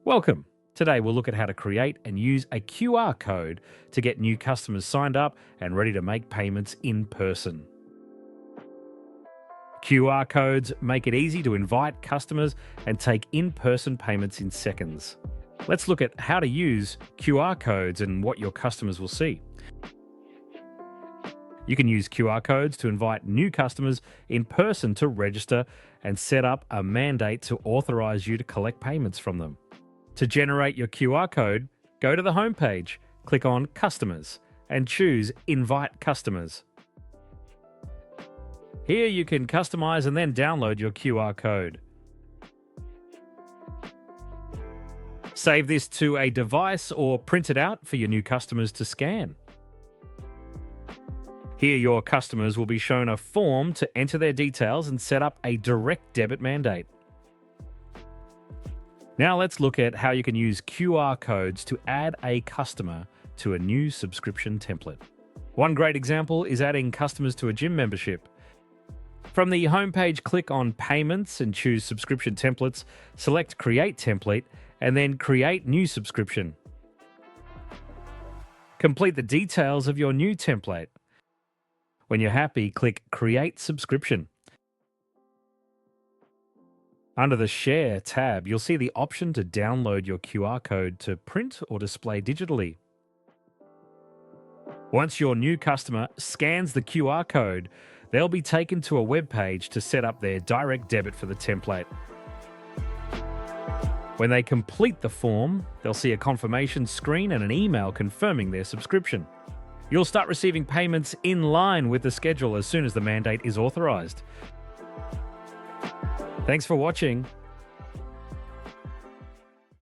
Welcome. Today we'll look at how to create and use a QR code to get new customers signed up and ready to make payments in person. QR codes make it easy to invite customers and take in-person payments in seconds. Let's look at how to use QR codes and what your customers will see. You can use QR codes to invite new customers in person to register and set up a mandate to authorize you to collect payments from them. To generate your QR code, go to the homepage, click on Customers, and choose Invite Customers. Here you can customize and then download your QR code. Save this to a device or print it out for your new customers to scan. Here your customers will be shown a form to enter their details and set up a direct debit mandate. Now let's look at how you can use QR codes to add a customer to a new subscription template. One great example is adding customers to a gym membership. From the homepage, click on Payments and choose Subscription Templates, select Create Template, and then Create New Subscription. Complete the details of your new template. When you're happy, click Create Subscription. Under the Share tab, you'll see the option to download your QR code to print or display digitally. Once your new customer scans the QR code, they'll be taken to a web page to set up their direct debit for the template. When they complete the form, they'll see a confirmation screen and an email confirming their subscription. You'll start receiving payments in line with the schedule as soon as the mandate is authorized. Thanks for watching.